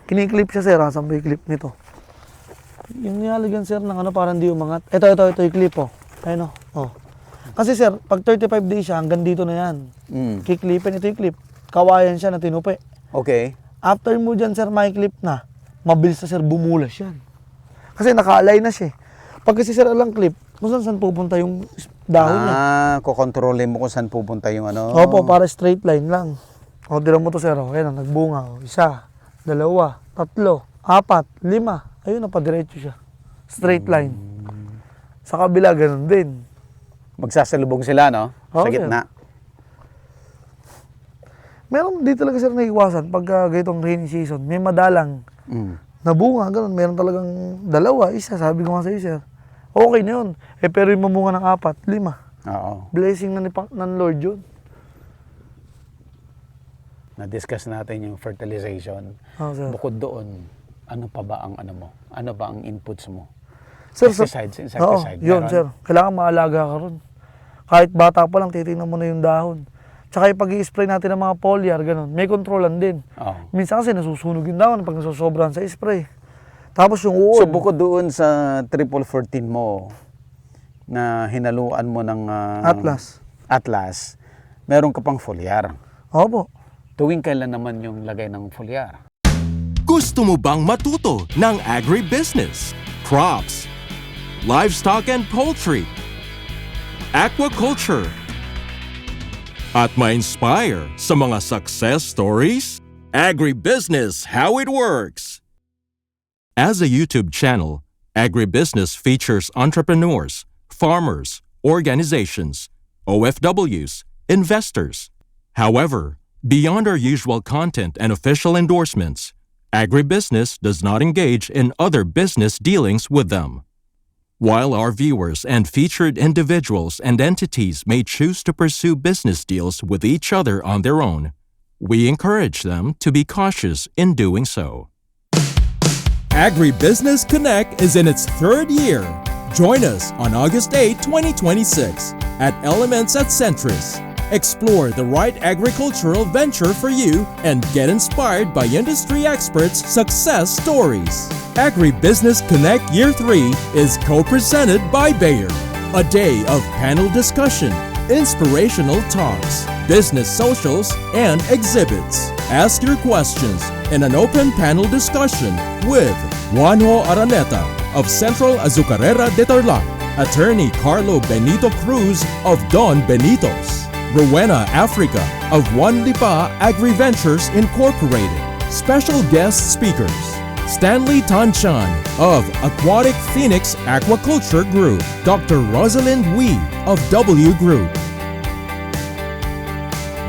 Kiniklip siya, sir. Saan ba yung clip nito? Yung nilalagyan, sir, ng ano, parang di umangat. Ito, yung clip, oh. Ayun, oh. Kasi, sir, pag 35 days siya, hanggang dito na yan. Kiklipin, ito yung clip. Kawayan siya na tinupi. Okay. After mo dyan, sir, may clip na, mabilis na, sir, bumulas yan. Kasi naka-align na siya. Pag kasi, sir, alang clip, kung saan pupunta yung dahon niya. Kukontrolin mo kung saan pupunta yung ano. Opo, para straight line lang. O, tira mo to, sir. O, ayan, nagbunga. O, 1, 2, 3, 4, 5. Ayun, napadiretso siya. Straight line. Sa kabila, ganun din. Magsasalubong sila, no? Oo, Sa gitna. Meron di talaga, sir, naiiwasan pag ganitong rainy season. May madalang na bunga, ganun. Meron talagang 2, 1. Sabi ko nga sa'yo, sir. Okay na yun. Pero yung mamunga ng 4, 5. Oo. Blessing ng Lord yun. Na-discuss natin yung fertilization. Oo, sir. Bukod doon, ano pa ba ang ano mo? Ano ba ang inputs mo? Sir, Pesticides, insecticide. yun, meron? sir. Kailangan maalaga ka ron. Kahit bata pa lang, titingnan mo na yung dahon. Tsaka yung pag-i-spray natin ng mga foliar, ganun. May kontrolan din. Oo. Minsan kasi nasusunog yung dahon pag nasusobran sa spray. Tapos yung uod. So bukod doon sa triple 14 mo na hinaluan mo ng Atlas, meron ka pang foliar. Opo. Tuwing kailan naman yung lagay ng foliar? Gusto mo bang matuto ng agribusiness, crops, livestock and poultry, aquaculture, at ma-inspire sa mga success stories? Agribusiness, how it works! As a YouTube channel, Agribusiness features entrepreneurs, farmers, organizations, OFWs, investors. However, beyond our usual content and official endorsements, Agribusiness does not engage in other business dealings with them. While our viewers and featured individuals and entities may choose to pursue business deals with each other on their own, we encourage them to be cautious in doing so. Agribusiness Connect is in its 3rd year. Join us on August 8, 2026 at Elements at Centris. Explore the right agricultural venture for you and get inspired by industry experts' success stories. Agribusiness Connect Year 3 is co-presented by Bayer. A day of panel discussion, inspirational talks, business socials, and exhibits. Ask your questions in an open panel discussion with Juanjo Araneta of Central Azucarera de Tarlac, Attorney Carlo Benito Cruz of Don Benitos, Rowena Africa of Juan Lipa Agri-Ventures Incorporated. Special guest speakers, Stanley Tanchan of Aquatic Phoenix Aquaculture Group, Dr. Rosalind Wee of W Group.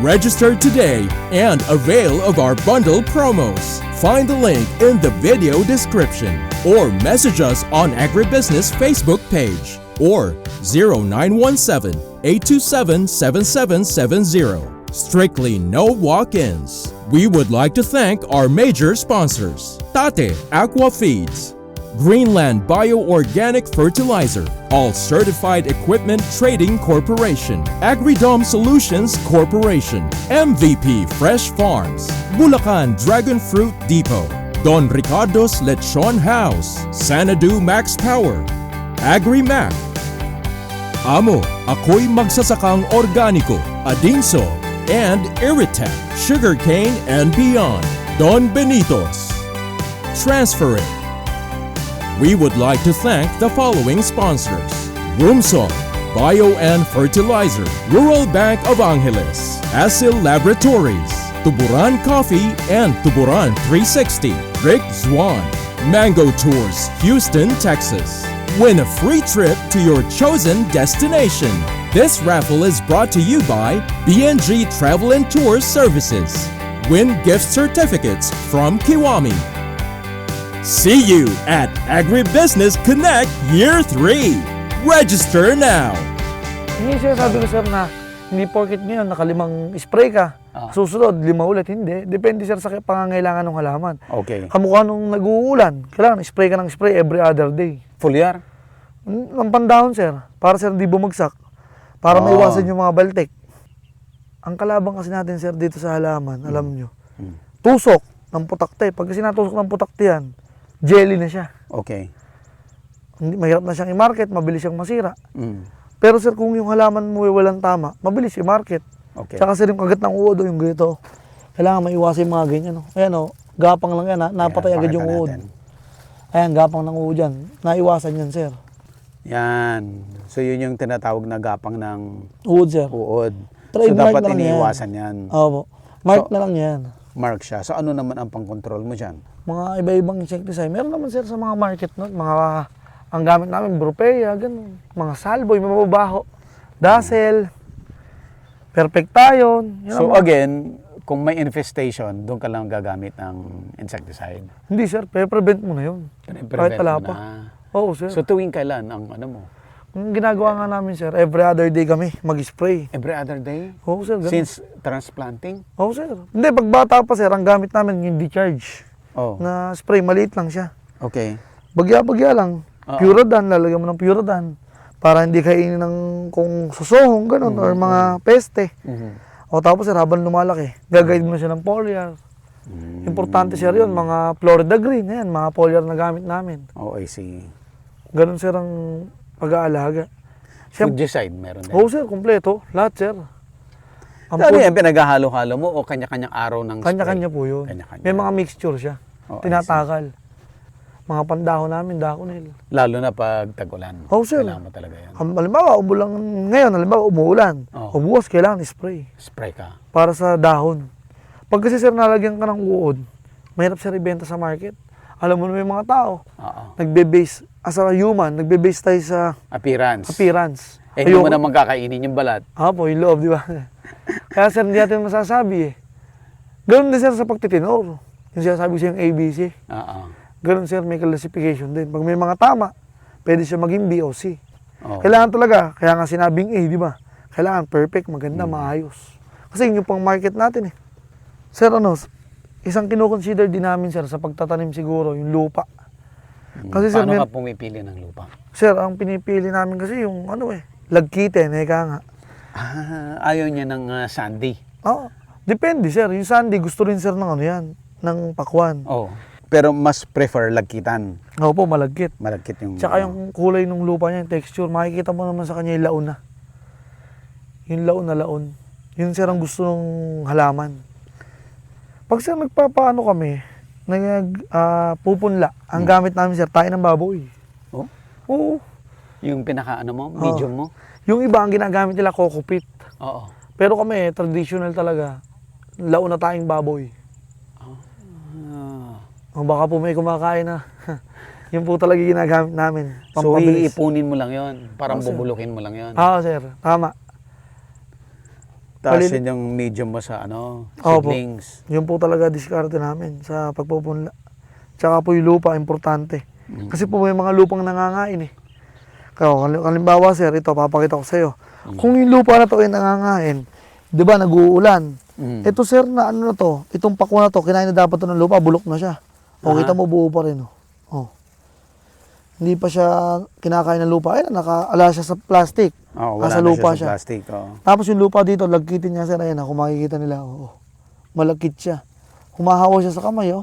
Register today and avail of our bundle promos. Find the link in the video description or message us on Agribusiness Facebook page or 0917-827-7770. Strictly no walk-ins. We would like to thank our major sponsors: Tate Aqua Feeds, Greenland Bio-Organic Fertilizer, All Certified Equipment Trading Corporation, Agridome Solutions Corporation, MVP Fresh Farms, Bulacan Dragon Fruit Depot, Don Ricardo's Lechon House, Sanadu Max Power, AgriMac, Amo, Ako'y Magsasakang Organiko, Adinso, and Irritec, Sugarcane and Beyond, Don Benitos, Transfer It. We would like to thank the following sponsors: Rumsol, Bio and Fertilizer, Rural Bank of Angeles, Asil Laboratories, Tuburan Coffee and Tuburan 360, Rick Zwan, Mango Tours, Houston, Texas. Win a free trip to your chosen destination. This raffle is brought to you by BNG Travel and Tour Services. Win gift certificates from Kiwami. See you at Agribusiness Connect Year 3. Register now! Hindi siya sabi ko, sir, na hindi porket ngayon nakalimang spray ka, susunod 5 ulit. Hindi. Depende, sir, sa pangangailangan ng halaman. Okay. Kamukha nung nag-uulan, kailangan spray ka ng spray every other day. Foliar? Ang pandahon, sir, para, sir, hindi bumagsak. Para maiwasan yung mga baltek. Ang kalabang kasi natin, sir, dito sa halaman, alam nyo, tusok, ng putakte. Pag kasi natusok ng putakte yan, jelly na siya. Okay. Mahirap na siyang i-market, mabilis siyang masira. Mm. Pero sir, kung yung halaman mo ay walang tama, mabilis i-market. Okay. Tsaka sir, yung kagat ng uod o yung ganito, kailangan maiwasan yung mga ganyan. No? Ayan o, gapang lang yan, napatay agad yung pakita uod. natin. Ayan, gapang ng uod yan. Naiwasan yan sir. Yan. So yun yung tinatawag na gapang ng Uod sir. uod. Pero So i-mark dapat na lang yan. iniiwasan yan. Opo. Mark So- na lang yan. Mark siya. So ano naman ang pang-control mo dyan? Mga iba-ibang insecticide. Meron naman sir sa mga market nun. Ang gamit namin, Brupea, ganun. Mga salboy, mababaho. Dazzle. Perfectayon. Yun So ang mga- again, kung may infestation, doon ka lang gagamit ng insecticide. Hindi sir, prevent mo na yun. Kahit Prevent wala mo pa. na. Oo sir. So tuwing kailan ang ano mo? Ang ginagawa nga namin sir, every other day kami mag-spray. Every other day? Oo sir, ganun. Since transplanting? Oo sir. Hindi, pag bata pa sir, ang gamit namin yung decharge Oh, na spray, maliit lang siya. okay. Bagya-bagya lang. Oo. Puradan, lalagyan mo ng Puradan. Para hindi kainin ng kung susohong, ganun, or mga peste. Mhm. O tapos sir, habang lumalaki, gagawin mo na siya ng foliar. Importante sir yun, mga Florida Green, yan, mga foliar na gamit namin. Oh, I see. Ganun sir ang pag-aalaga. Fungicide meron din. Oo sir, kompleto. Lahat sir. Ang Ano food- yan, pinaghahalo-halo mo o kanya-kanyang araw ng spray? Kanya-kanya po yun. Kanya-kanya. May mga mixture siya. Oh, I Tinatakal. Mga pandahon namin, dakonil. Lalo na pag tag-ulan. Oh, sir. Kailangan mo talaga yan. Halimbawa, umulan ngayon, halimbawa umuulan. Oh. O bukas, kailangan spray. Spray ka. Para sa dahon. Pag kasi sir, nalagyan ka ng uod, mahirap sir ibenta sa market. Alam mo na may mga tao, Oo. nagbe-base, as a human, nagbe-base tayo sa Appearance. appearance. Eh, hindi mo naman kakainin yung balat. Po, yung loob, di ba? Kaya sir, hindi natin masasabi eh. Ganun din sir sa pagtitinor. Yung sinasabi ko sa yung ABC. Oo. Ganun sir, may classification din. Pag may mga tama, pwede siya maging B o C. Oo. Kailangan talaga, kaya nga sinabing A, di ba? Kailangan perfect, maganda, maayos. Kasi yun yung pang market natin eh. Sir, isang kinoconsider din namin sir sa pagtatanim siguro, yung lupa. Kasi sir, Paano ka pumipili ng lupa? sir, ang pinipili namin kasi yung lagkiten, eka nga. Ayaw niya ng sandy. Oo, depende sir. Yung sandy, gusto rin sir ng yan, ng pakwan. Oh. Pero mas prefer lagkitan. Opo, malagkit. Malagkit yung... Tsaka yung kulay ng lupa niya, yung texture, makikita mo naman sa kanya yung laon na. Yung laon na laon. Yun sir ang gusto ng halaman. Pag sir nagpapaano kami, pupunla, ang gamit namin sir, tayo ng baboy. Oh? Oo. Yung pinaka mo, medium mo? Yung iba ang ginagamit nila, kokopit. Oo. Pero kami, traditional talaga, laon na tayong baboy. Ah. O baka po may kumakain na. Yun po talaga ginagamit namin. So, Pampabilis. iipunin mo lang yon, parang Oo, sir. bubulukin mo lang yon. Sir. Tama. Tapos Palili- yun yung medium mo sa Opo. seedlings. Yun po talaga diskarte namin sa pagpupunla. Tsaka po yung lupa, importante. Kasi po may mga lupang nangangain eh. Kaya halimbawa sir, ito papakita ko sa iyo. Kung yung lupa na to ay nangangain, 'di ba nag-uulan? Mm. Ito sir na ano na to, itong pakwan na to, kinain na dapat to ng lupa, bulok na siya. O kita mo buo pa rin oh. Hindi pa siya kinakain ng lupa, ay nakaala siya sa plastic. Oh, wala Nasa na lupa siya siya. sa plastic. Oh. Tapos yung lupa dito, lagkitin niya sir, ayan kung makikita nila, malagkit siya. Humahawa siya sa kamay,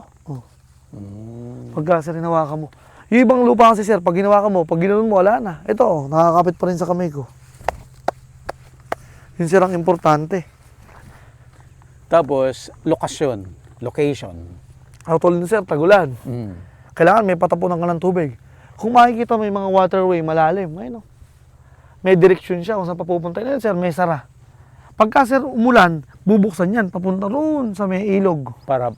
Pagka sir, hinawakan mo. Yung ibang lupa kasi sir, pag hinawakan mo, pag ginanon mo, wala na. Ito, nakakapit pa rin sa kamay ko. Yun sir ang importante. Tapos, location. Tulad nun sir, tagulan. Mm. Kailangan may patapunan ka ng tubig. Kung makikita may mga waterway malalim, may direksyon siya kung saan papupunta. Ayun sir, may sara. Pagka sir umulan, bubuksan yan, papunta roon sa may ilog. Para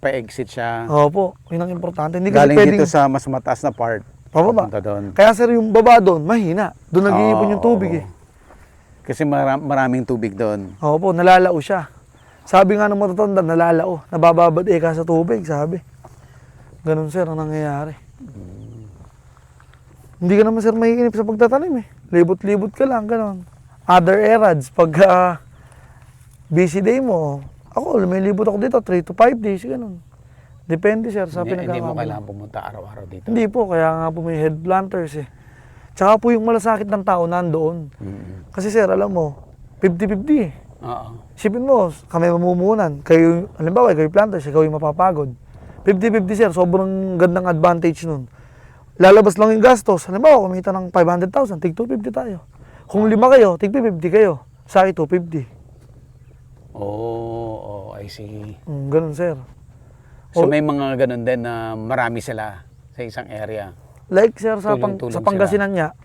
pa-exit siya. Opo, yun ang importante. Hindi kasi Galing pwedeng dito sa mas mataas na part. pababa. Papunta doon. Kaya sir, yung baba doon, mahina. Doon nag-iipon yung tubig Oo. eh. Kasi maraming tubig doon. Opo, nalalao siya. Sabi nga ng matatanda, nalalao. Nabababad ka sa tubig, sabi. Ganun sir ang nangyayari. Hindi ka naman sir maiinip sa pagtatanim eh. Libot-libot ka lang, ganun. Other erads, pag busy day mo, ako, may libot ako dito, 3 to 5 days, ganun. Depende sir sa Hindi mo pinagkakaroon. kailangan pumunta araw-araw dito. Hindi po, kaya nga po may head planters eh. Tsaka po yung malasakit ng tao nandoon. Mm. Kasi sir, alam mo, 50-50 eh. Oo. Isipin mo, kami mamumunan. Kayo, halimbawa, kayo planters, ikaw yung mapapagod. 50-50 sir, sobrang gandang advantage nun. Lalabas lang yung gastos. Halimbawa, kumita ng 500,000, tig 250 tayo. Kung 5 kayo, tig 50 kayo. Sa akin, 250. Oh, I see. Ganun sir. So may mga ganun din na marami sila sa isang area. Like sir, sa Tulong-tulong Pangasinan niya,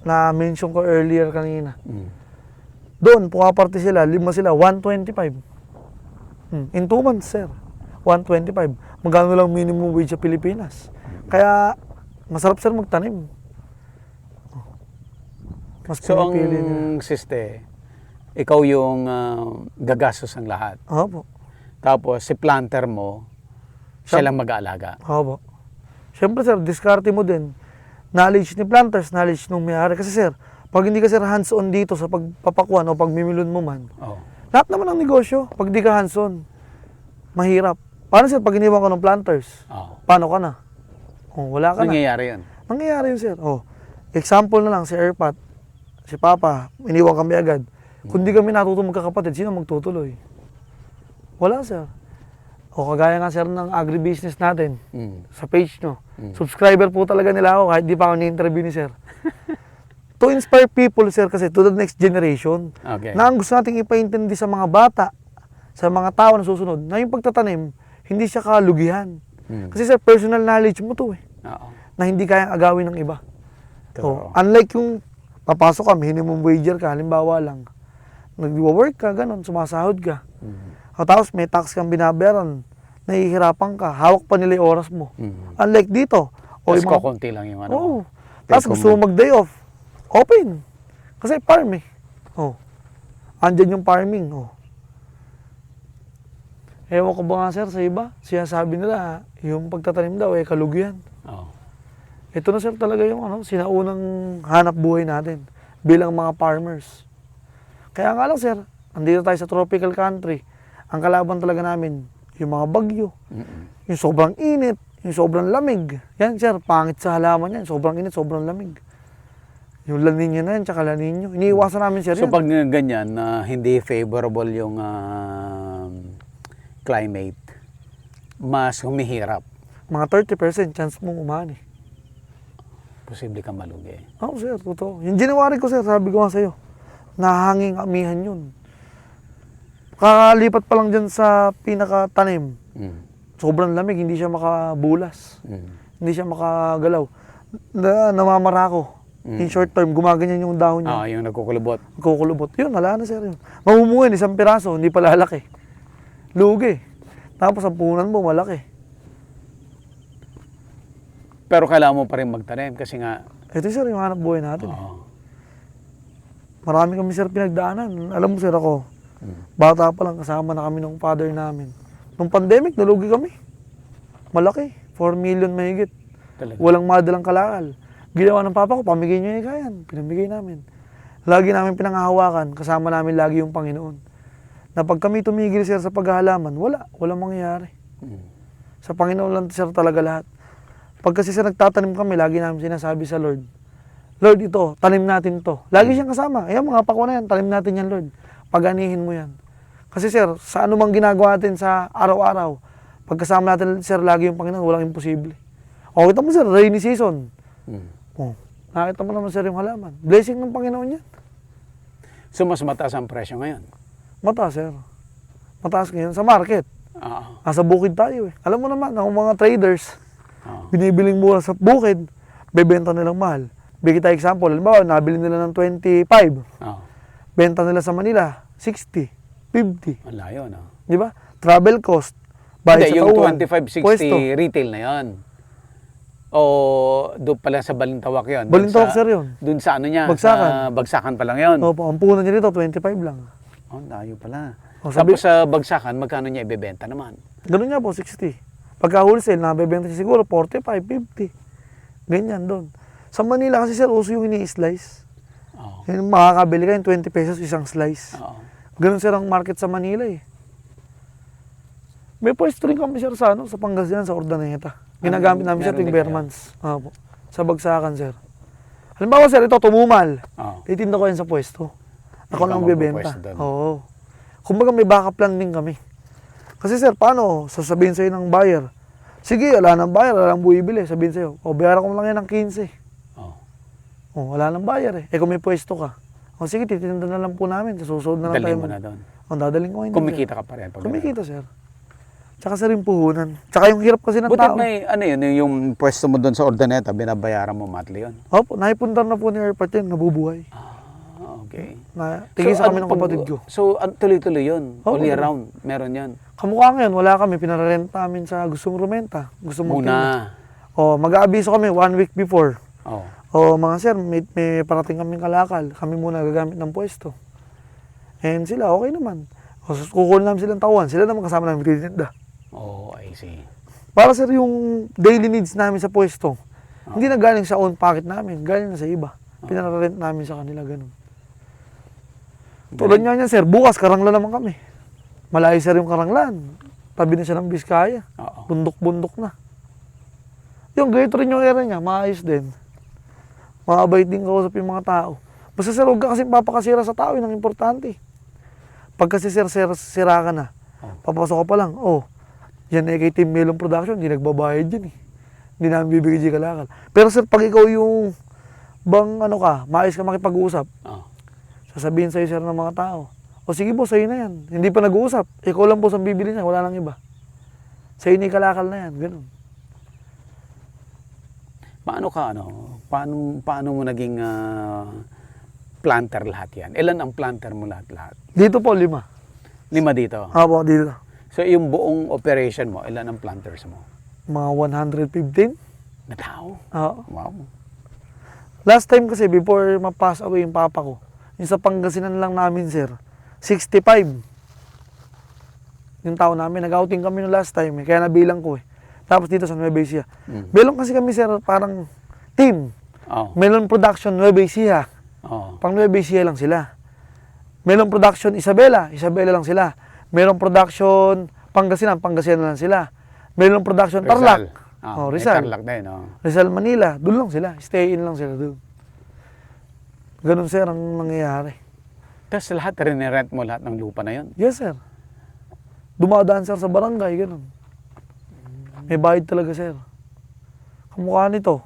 na-mention ko earlier kanina. Mm. Doon, pumaparte sila, 5 sila, 125. In 2 months, sir. 125. Magkano lang minimum wage sa Pilipinas. Kaya, masarap sir magtanim. Mas So ang pinipili nila. siste, ikaw yung gagastos ng lahat. Opo. Tapos si planter mo, siya lang mag-aalaga. Opo. Siyempre sir, diskarte mo din. Knowledge ni planters, knowledge nung may-ari. Kasi sir, pag hindi ka sir hands-on dito sa pagpapakuan o pagmimilon mo man, Oh. lahat naman ng negosyo, pag di ka hands-on, mahirap. Paano sir, pag iniwan ka ng planters, Oh. paano ka na? Oh, wala ka na. Nangyayari yun. Mangyayari yun, sir. Oh, example na lang, si Airpat, si Papa, iniwan kami agad. Kung di kami natutong magkakapatid, sino magtutuloy? Wala, sir. O kagaya nga, sir, ng agribusiness natin, sa page nyo. Subscriber po talaga nila ako, kahit di pa ako ni-interview ni sir. To inspire people, sir, kasi to the next generation, Okay. na ang gusto nating ipaintindi sa mga bata, sa mga tao na susunod, na yung pagtatanim, hindi siya kalugihan. Kasi sir, personal knowledge mo to eh, Oo. na hindi kayang agawin ng iba. Totoo. Unlike yung papasok ka, minimum wager ka, halimbawa lang, nag-work ka, ganun, sumasahod ka. O tapos may tax kang binabayaran, nahihirapan ka, hawak pa nila yung oras mo. Unlike dito, Tapos yung mga- kukunti lang yung ano. Oo. Take Tapos home gusto mo mag-day off, open. Kasi farm eh. Oh. Andyan yung farming. Oh. Ewan ko ba nga sir sa iba, siya sabi nila, yung pagtatanim daw eh kalugihan. Oo. Ito na sir talaga yung sinaunang hanap buhay natin bilang mga farmers. Kaya nga lang sir, andito tayo sa tropical country. Ang kalaban talaga namin, yung mga bagyo, yung sobrang init, yung sobrang lamig. Yan sir, pangit sa halaman yan, sobrang init, sobrang lamig. Yung La Nina na yan, tsaka La Nino. Iniiwasan namin sir So yan. pag ganyan na hindi favorable yung climate, mas humihirap. Mga 30% chance mong umani. Posible kang malugi. Oo sir, totoo. Yung January ko sir, sabi ko nga sa'yo, nahanging amihan yun. Kakalipat pa lang dyan sa pinakatanim. Sobrang lamig, hindi siya makabulas. Hindi siya makagalaw. Namamara ko. In short term, gumaganyan yung dahon niya. Yung nagkukulubot. Kukulubot. Yun, wala na sir yun. Mamumuhin, isang piraso, hindi pa lalaki. Lugi. Tapos ang punan mo, malaki. Pero kailangan mo pa rin magtanim kasi nga, Ito sir, yung hanap buhay natin. oo. Marami kami sir pinagdaanan. Alam mo sir ako, bata pa lang kasama na kami ng father namin. Nung pandemic, nalugi kami. Malaki. 4 million mahigit. Talaga. Walang madalang kalakal. Ginawa ng papa ko, pamigay nyo yung kayan. Pinamigay namin. Lagi namin pinangahawakan, kasama namin lagi yung Panginoon. Na pag kami tumigil sir sa paghahalaman, walang mangyayari. Sa Panginoon lang sir talaga lahat. Pag kasi sir nagtatanim kami, lagi namin sinasabi sa Lord, Lord ito, tanim natin to. Lagi siyang kasama. Ayan mga pako na yan, tanim natin yan Lord. Paganihin mo yan. Kasi sir, sa anumang ginagawa natin sa araw-araw, pagkasama natin sir lagi yung Panginoon, walang imposible. O kita mo sir, rainy season. Oh, nakita mo naman sir yung halaman. Blessing ng Panginoon yan. So mas mataas ang presyo ngayon. Mataas sir. Mataas ngayon sa market. Oo. Nasa bukid tayo eh. Alam mo naman, ang mga traders, Oo. binibiling mura sa bukid, bebenta nilang mahal. Bigyan tayo example, halimbawa, nabili nila ng 25, Oo. benta nila sa Manila, 60, 50. Ang layo, no? Di ba? Travel cost, bayad Hindi, sa yung tauhan, 25-60 pwesto. retail na yon. O doon pala sa Balintawak yon? Balintawak, sir, yun. Doon sa ano niya? Bagsakan. Sa Bagsakan pa lang yon. Opo, ang punan niya dito, 25 lang. Oh, layo pala. O, sabi- Tapos sa Bagsakan, magkano niya ibebenta naman? Ganun nga po, 60. Pagka wholesale, nabebenta siya siguro 45, 50. Ganyan doon. Sa Manila kasi sir, uso yung ini-slice. Oo. Yung makakabili ka yung 20 pesos isang slice. Oo. Ganun sir ang market sa Manila eh. May pwesto rin kami sir sa, sa Pangasinan, sa Ordaneta. Ginagamit namin sir meron tuwing din bare months. Opo. Sa Bagsakan sir. Halimbawa sir, ito tumumal. Oo. Itinda ko yan sa pwesto. Ako Ikaw nang bibenta. magpupwesto doon. Oo. Kumbaga may backup plan din kami. Kasi sir, paano? Sasabihin sa'yo ng buyer, sige, wala nang buyer, wala nang bumibili. Sabihin sa'yo, bayaran ko lang yan ng 15. Wala nang buyer eh. Kung may pwesto ka, sige, titinda na lang po namin. Susunod na lang tayo. Dalhin mo na doon. Dadaling ko. Kumikita ka pa rin. Kumikita, sir. Tsaka sir, yung puhunan. Tsaka yung hirap kasi ng Buti tao. may, yung pwesto mo doon sa Ordaneta, binabayaran mo monthly yun. Opo, naipundar na po ni Airport yun, nabubuhay. Okay. Tigisa kami ng kapatid ko. So, tuloy-tuloy yun. Oo. All year round, meron yan. Kamukha ngayon, wala kami. Pinararenta namin sa gustong rumenta. Gusto mong Muna. mag-aabiso kami 1 week before. Oh. Mga sir, may parating kaming kalakal. Kami muna gagamit ng pwesto. And sila, okay naman. Kukunin namin silang tauhan. Sila naman kasama namin titinda. Oh, I see. Para sir, yung daily needs namin sa pwesto, hindi na galing sa own pocket namin. Galing na sa iba. Pinararent namin sa kanila, ganun. Tulad nga niyan, sir, bukas Karanglan naman kami. Malayo sir yung Karanglan. Tabi na siya ng Biskaya. Bundok-bundok na. Yung ganito rin yung area niya, maayos din. Makabait din kausap yung mga tao. Basta sir, huwag ka kasing papakasira sa tao, yun ang importante. Pag kasi sir, sira ka na, papasok ka pa lang, yan kay Team Melon Production, hindi nagbabayad yun eh. Hindi namin bibigay di kalakal. Pero sir, pag ikaw yung maayos ka makipag-uusap, sasabihin sa'yo sir ng mga tao, sige boss, sa'yo na yan. Hindi pa nag-uusap. Ikaw lang boss ang bibili niya, wala nang iba. Sa'yo na yung kalakal na yan, ganun. Paano mo naging planter lahat yan? Ilan ang planter mo lahat? Dito po, 5. 5 dito? Opo, dito. So, yung buong operation mo, ilan ang planters mo? Mga 115. Na tao? Oo. Wow. Last time kasi, before ma-pass away yung papa ko, yung sa Pangasinan lang namin, sir, 65. Yung tao namin, nag-outing kami no last time, kaya nabilang ko eh. Tapos dito sa Nueva Ecija. Melon kasi kami, sir, parang team. Melon Production, Nueva Ecija. Pang Nueva Ecija lang sila. Melon Production, Isabela lang sila. Melon Production, Pangasinan lang sila. Melon Production, Tarlac. Rizal. Tarlac din, Rizal, Manila, doon lang sila. Stay in lang sila doon. Ganun, sir, ang nangyayari. Tapos lahat, rinirent mo lahat ng lupa na yun? Yes, sir. Dumadaan, sir, sa barangay, ganun. May bayad talaga, sir. Kamukha nito.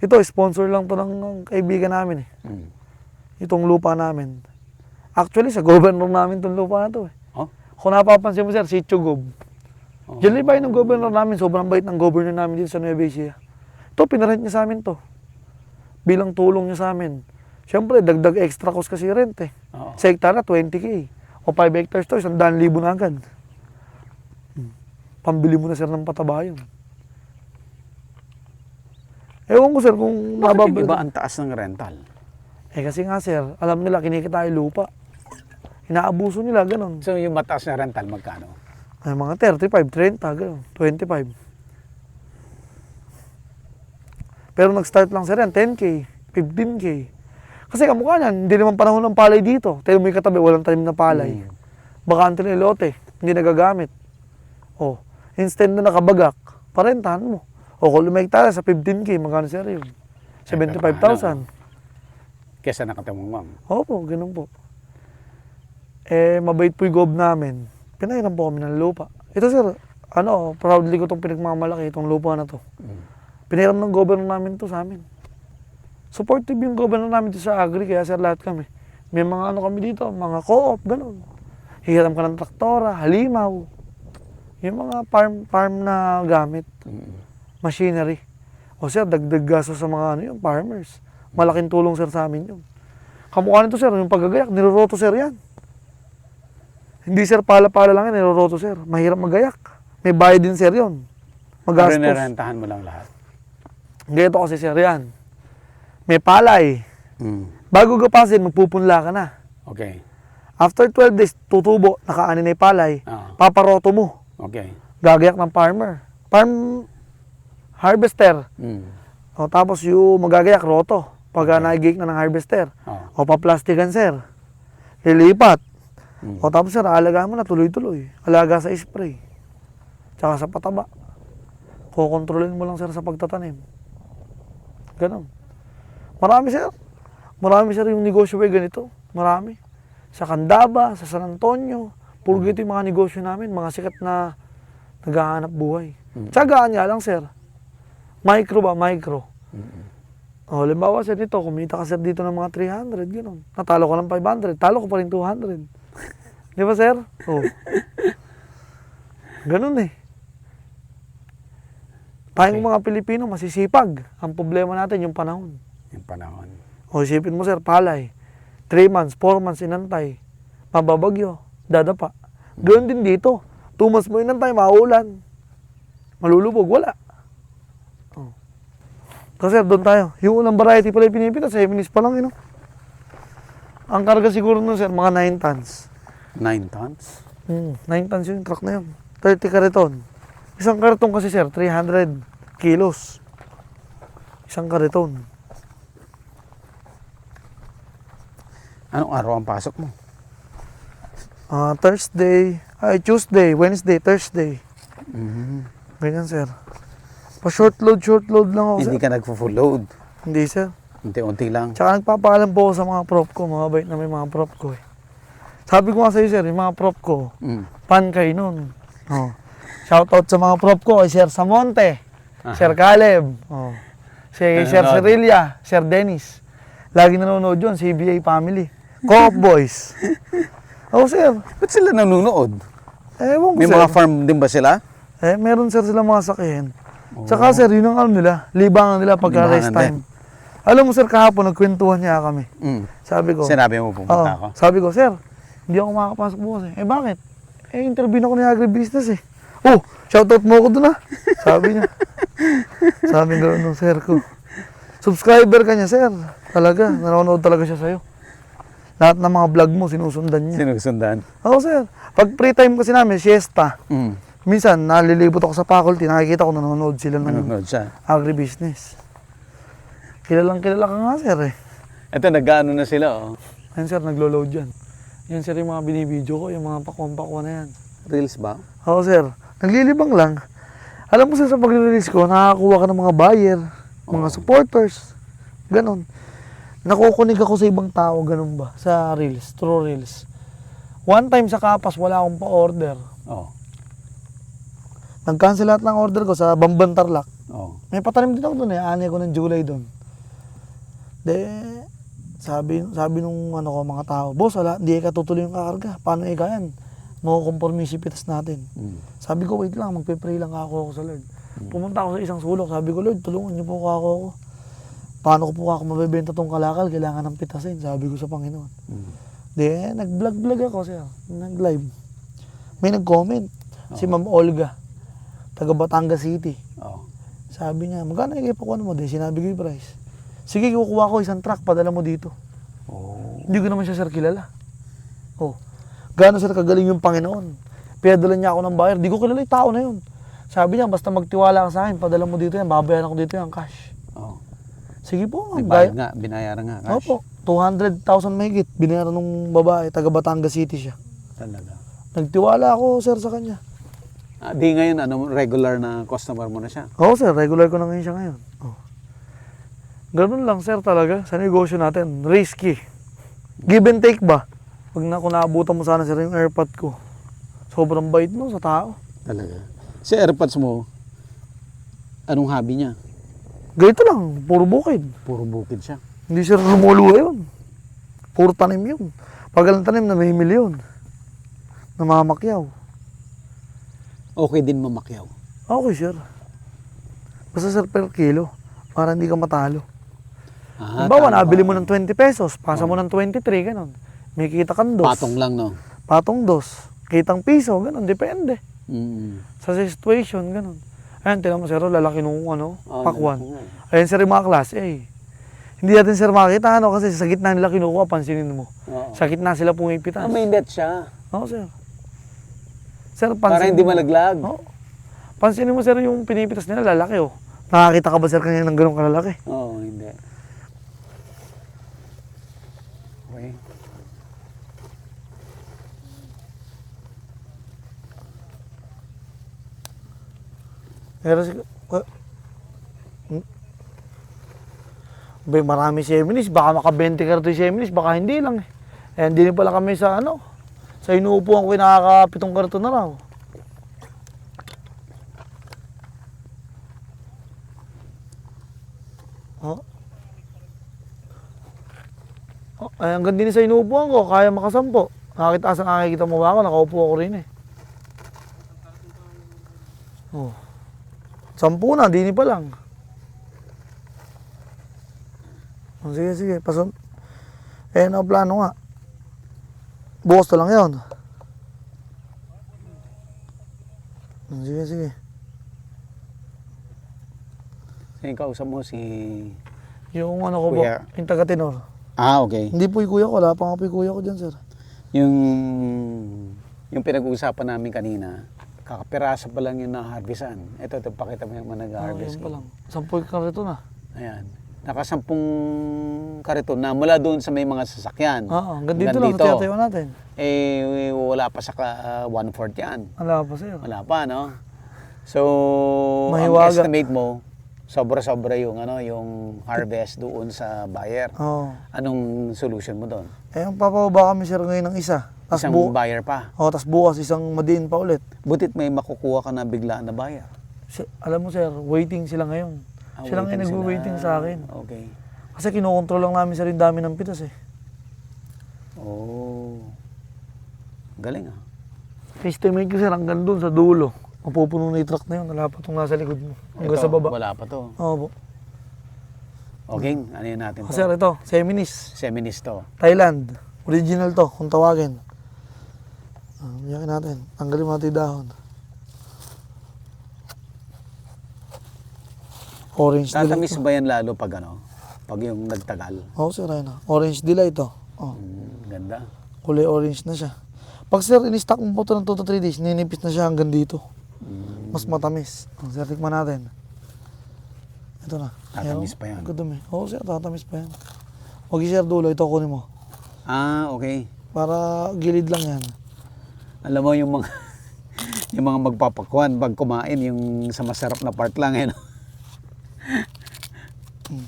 Ito, sponsor lang to ng kaibigan namin eh. Itong lupa namin. Actually, sa governor namin itong lupa na to eh. Kung napapansin mo, sir, si Chugov. Diyan lang bahay ng governor namin. Sobrang bait ng governor namin dito sa Nueva Ecija. Ito, pinarent niya sa amin to. Bilang tulong niya sa amin. Siyempre, dagdag extra cost kasi rent eh. Sa hektara, 20K. O 5 hectares to, 100,000 na agad. Pambili mo na, sir, ng pataba yun. Ewan ko, sir, kung Bakit iba ang taas ng rental? Kasi nga, sir, alam nila, kinikita yung lupa. Inaabuso nila, ganun. So, yung mataas na rental, magkano? Ay, mga 35, 30, ganun. 25. Pero nag-start lang, sir, yan, 10K, 15K. Kasi kamukha niyan, hindi naman panahon ng palay dito. Tayo may katabi, walang tanim na palay. Bakante na lote, hindi nagagamit. Instead na nakabagak, parentahan mo. Kung lumekta sa 15K, magkano, sir, yun? 75,000. Kesa nakatamang. Opo, ganun po. Mabait po yung gob namin. Pinahiram po kami ng lupa. Ito, sir, proudly ko itong pinagmamalaki, itong lupa na to. Pinahiram ng governor namin to sa amin. Supportive yung governor namin dito sa agri, kaya sir, lahat kami. May mga kami dito, mga co-op, ganun. Hihiram ka ng traktora, halimaw. Yung mga farm na gamit. Machinery. Sir, dagdag gasto sa mga farmers. Malaking tulong, sir, sa amin yun. Kamukha nito, sir, yung paggagayak, niloroto, sir, yan. Hindi, sir, pala-pala lang yan, niloroto, sir. Mahirap magayak. May bayad din, sir, yun. Magastos. Rinirentahan mo lang lahat. Ganito kasi, sir, yan. May palay. Bago gapasin, magpupunla ka na. Okay. After 12 days, tutubo, nakaanin na yung palay. Paparoto mo. Okay. Gagayak ng farmer. Farm harvester. Tapos yung magagayak, roto. Pag nagigik na ng harvester. Paplastikan, sir. Lilipat. Tapos, sir, alagaan mo na tuloy-tuloy. Alaga sa spray. Tsaka sa pataba. Kukontrolin mo lang, sir, sa pagtatanim. Ganon. Marami, sir. Marami, sir, yung negosyo ay ganito. Marami. Sa Candaba, sa San Antonio, Puro ito yung mga negosyo namin, mga sikat na naghahanap buhay. Tsagaan nga lang, sir. Micro ba? Micro. O, halimbawa, sir, nito, kumita ka, sir, dito ng mga 300, gano'n. Natalo ko ng 500, talo ko pa rin 200. Di ba, sir? O. Ganun eh. Tayong mga Pilipino, masisipag. Ang problema natin, yung panahon. Yung panahon. O, isipin mo, sir, palay. 3 months, 4 months inantay. Mababagyo, dadapa. Ganoon din dito. 2 months mo inantay, maulan. Malulubog, wala. O. Kasi, sir, doon tayo. Yung unang variety pala yung pinipita, 7 minutes pa lang, yun. Ang karga siguro nun, sir, mga 9 tons. 9 tons? 9 tons yun, truck na yun. 30 kariton. Isang kariton kasi, sir, 300 kilos. Isang kariton. Anong araw ang pasok mo? Tuesday, Wednesday, Thursday. Ganyan, sir. Pa-short load lang ako, sir. Hindi ka nagpo-full load. Hindi, sir. Unti-unti lang. Tsaka nagpapaalam po ako sa mga prop ko, mga bait na may mga prop ko eh. Sabi ko nga sa'yo, sir, yung mga prop ko, pan kayo nun. Oh. Shoutout sa mga prop ko, kay Sir Samonte, Sir Caleb, si Sir Cerilia, Sir Dennis. Lagi nanonood yun, CBA family. Co-op boys. Sir. Ba't sila nanonood? Ewan ko, May sir. mga farm din ba sila? Meron, sir, sila mga sakyan. Tsaka, sir, yun ang nila, libangan nila pagka rest time. Alam mo, sir, kahapon, nagkwentuhan niya kami. Sabi ko, Sinabi mo pupunta ako? Sabi ko, sir, hindi ako makakapasok bukas eh. Bakit? Interview na ako ni agribusiness eh. Oh, shoutout mo ako dun ah. Sabi niya. Sabi nga nung sir ko. Subscriber ka niya, sir. Talaga, nanonood talaga siya sa'yo. Lahat ng mga vlog mo, sinusundan niya. Sinusundan? Oo, sir. Pag free time kasi namin, siesta. Minsan, nalilibot ako sa faculty, nakikita ko nanonood sila ng Nanonood siya. agribusiness. Kilala ka nga, sir eh. Ito, nag-ano na sila, oh. Ayun, sir, naglo-load yan. Yan, sir, yung mga binibideo ko, yung mga pakuha na yan. Reels ba? Oo, sir. Naglilibang lang. Alam mo, sir, sa pag-release ko, nakakakuha ka ng mga buyer, mga supporters, ganon. Nakukunig ako sa ibang tao, ganon ba? Sa Reels, true Reels. One time sa Kapas, wala akong pa-order. Oo. Nag-cancel lahat ng order ko sa Bamban Tarlac. Oo. May patanim din ako doon eh. Ani ako ng July doon. Sabi nung mga tao, boss, wala, hindi ka tutuloy yung kakarga. Paano yan? Makukompromise yung pitas natin. Sabi ko, wait lang, magpe-pray lang ako sa Lord. Pumunta ako sa isang sulok, sabi ko, Lord, tulungan niyo po ako. Paano ko po ako mabibenta tong kalakal? Kailangan ng pitasin, sabi ko sa Panginoon. Nag-vlog ako siya, nag-live. May nag-comment, si Ma'am Olga, taga Batangas City. Sabi niya, magkano ipakuha mo? Sinabi ko yung price. Sige, kukuha ko isang truck, padala mo dito. Hindi ko naman siya, sir, kilala. Gano'n, sir, kagaling yung Panginoon. Pinadala niya ako ng buyer. Di ko kilala yung tao na yun. Sabi niya, basta magtiwala ka sa akin, padala mo dito yan, babayaran ako dito yan, cash. Sige po. Nagbayad nga, binayaran nga, cash. Opo, 200,000 mahigit. Binayaran ng babae, taga Batangas City siya. Talaga. Nagtiwala ako, sir, sa kanya. Di ngayon, regular na customer mo na siya? Oo, sir, regular ko na ngayon siya ngayon. Ganun lang, sir, talaga. Sa negosyo natin, risky. Give and take ba? Kung naabutan mo sana, sir, yung airpod ko. Sobrang bait mo sa tao. Talaga. Si AirPods mo, anong hobby niya? Ganito lang, puro bukid. Puro bukid siya. Hindi sir lumuluwa yun. Puro tanim yun. Pag ang tanim, namimili yun. Namamakyaw. Okay din mamakyaw. Okay, sir. Basta, sir, per kilo. Para hindi ka matalo. Halimbawa, nabili mo ng 20 pesos, pasa mo ng 23, ganun. May kita kang dos. Patong lang, no? Patong dos. Kitang piso, ganun. Depende. Sa situation, ganun. Ayan, tinan mo, sir, lalaki nung pakwan. Ayan, sir, yung mga klase, Hindi natin, sir, makita, kasi sa gitna nila kinukuha, pansinin mo. Sa gitna sila pumipitas. May net siya. Oo, sir. Sir, Para hindi malaglag. Oo. Pansinin mo, sir, yung pinipitas nila, lalaki, Nakakita ka ba, sir, kanina ng ganun kalalaki? Oo, hindi. Okay. Pero marami seminis, baka maka-20 ka rito yung seminis, baka hindi lang eh. Hindi pala kami sa Sa inuupuan ko, nakakapitong karton na raw. Oh. Oh, ay, hanggang din sa inuupuan ko, kaya makasampo. Nakakita mo ba ako, nakaupo ako rin eh. Oh. 10 na, dini pa lang. Oh, sige, sige, pasun. Eh, ano plano nga? Bukas to lang yun. Oh, sige, sige. Sige, kausap mo si... Yung ano ko Kuya. po, yung taga-tenor. Ah, okay. Hindi po yung kuya ko, wala pa nga po yung kuya ko dyan, sir. Yung pinag-uusapan namin kanina, kakapirasa pa lang yung na-harvestan. Ito, pakita mo yung mga nag-harvest. Yun pa lang. 10 karton na. Ayan. Nakasampung kariton na mula doon sa may mga sasakyan. Oo, hanggang dito lang, tiyatayo natin. Eh, wala pa sa 1/4 yan. Wala pa, sir. Wala pa, no? So, Mahiwaga. ang estimate mo, sobra-sobra yung, yung harvest doon sa buyer. Oo. Anong solution mo doon? Eh, ang papababa kami, sir, ngayon ng isa. Tas Isang buyer pa. tas bukas isang madiin pa ulit. Butit may makukuha ka na bigla na buyer. Alam mo, sir, waiting sila ngayon. Sila ngayon Waiting nagwo-waiting sila. sa akin. Okay. Kasi kinokontrol lang namin, sir, yung dami ng pitas eh. Oh. Galing ah. Estimate ko, sir, hanggang doon sa dulo. Mapupuno na yung truck na yun. Wala pa itong nasa likod mo. Hanggang Ito, sa baba. Wala pa to. Oo po. Okay, ano yun natin to? Sir, ito, Seminis. Seminis to. Thailand. Original to, kung tawagin. Biyakin natin. Tanggalin mo natin yung dahon. Orange Tatamis delight. ba yan lalo pag pag yung nagtagal? Oo, sir, ayun na. Orange delight to. Oh, Ganda. kulay orange na siya. Pag sir, in-stock mo po ito ng 2 to 3 days, ninipis na siya hanggang dito. Mas matamis. Sir, tikman natin. Ito na. Tatamis pa yan. Kadumi. Oo, sir, tatamis pa yan. Huwag i-share dulo. Ito kunin mo. Ah, okay. Para gilid lang yan. Alam mo yung mga yung mga magpapakwan pag kumain yung sa masarap na part lang no?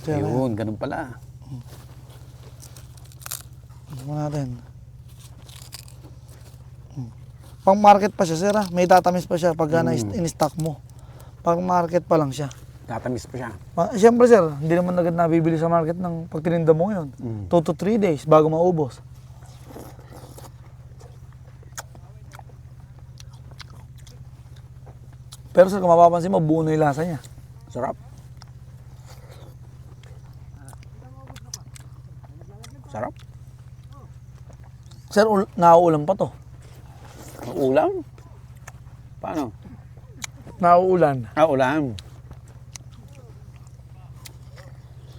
Sir, Ayun, ganun pala. tikman natin. Pang market pa siya, sir. May tatamis pa siya pag in-stock mo. Pang market pa lang siya. Tatamis pa siya. Siyempre, sir, hindi naman agad nabibili sa market ng pag tininda mo yun. 2 to 3 days bago maubos. Pero sir, kung mapapansin mo, buo na yung lasa niya. Sarap. Sarap. Sir, nauulam pa to. Ulam? Paano? Nauulan. Ulam.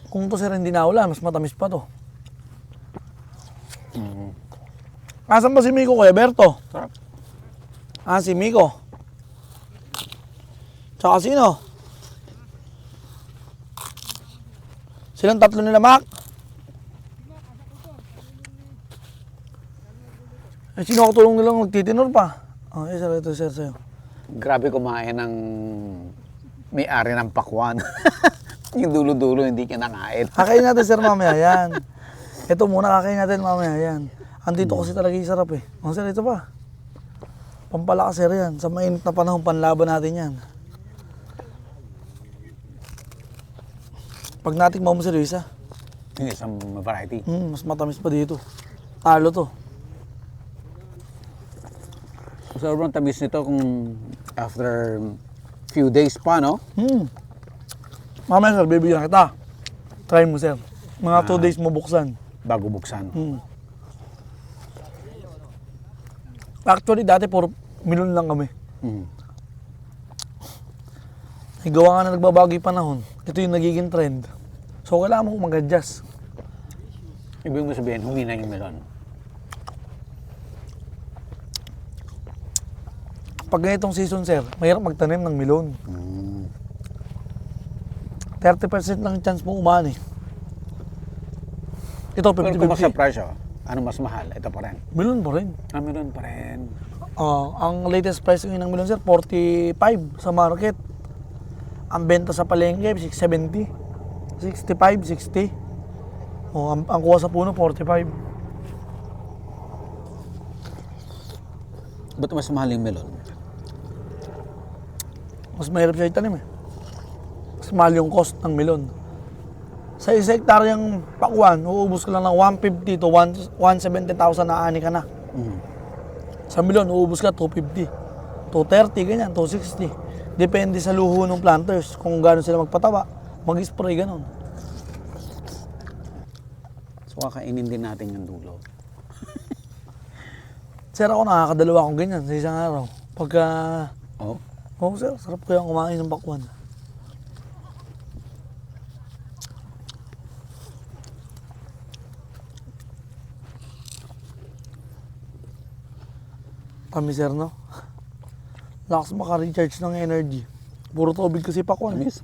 Kung to sir hindi naulan, mas matamis pa to. Asan ba si Miko, Kuya Berto? Sarap. Si Miko. Tsaka sino? Silang tatlo nila, Mac. Eh, sino katulong nilang magtitinor pa? Sir, ito sir sa'yo. Grabe kumain ng may-ari ng pakwan. Yung dulo-dulo hindi kinakain. Kakain natin sir mamaya yan. Ito muna kakain natin mamaya yan. Andito kasi talaga yung sarap eh. Sir, ito pa. Pampalakas sir yan. Sa mainit na panahon, panlaban natin yan. Pag natikman mo sir yung isa, Yung isang variety. mas matamis pa dito. Talo to. Sobrang tamis nito kung after few days pa, no? Mamaya sir, bibigyan kita. Try mo sir. Mga 2 days mo buksan. Bago buksan. Actually, dati puro milon lang kami. Mm. Gawa nga na nagbabago yung panahon. Ito yung nagiging trend. So, kailangan mo mag-adjust. Ibig mo sabihin, humina yung melon. Pag ganitong season, sir, mahirap magtanim ng milon. 30% lang yung chance mo umani. Ito, Pero kung sa 50-50. presyo, ano mas mahal? Ito pa rin. Milon pa rin. Melon pa rin. Ang latest price ng milon, sir, 45 sa market. Ang benta sa palengke, 70. 65, 60. Ang kuha sa puno, 45. Ba't mas mahal yung melon? Mas mahirap siya itanim eh. Mas mahal yung cost ng melon. Sa isa hektaryang pakwan, uubos ka lang ng 150 to 170,000 na ani ka na. Sa melon, uubos ka 250, 230, ganyan, 260. Depende sa luho ng planters kung gaano sila magpatawa, mag-spray, ganon. So kakainin din natin yung dulo. Sir, ako nakakadalawa akong ganyan sa isang araw. Pagka... Oh? Oo sir, sarap ko yung kumain ng pakwan. Kami sir, no? Lakas maka-recharge ng energy. Puro tubig kasi pakwan. Amis?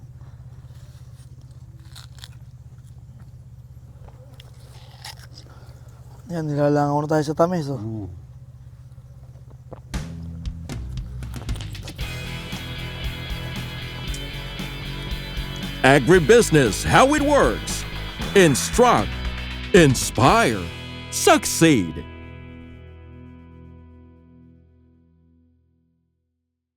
Yan, nilalangaw na tayo sa tamis. Oh. Agribusiness, how it works. Instruct, inspire, succeed.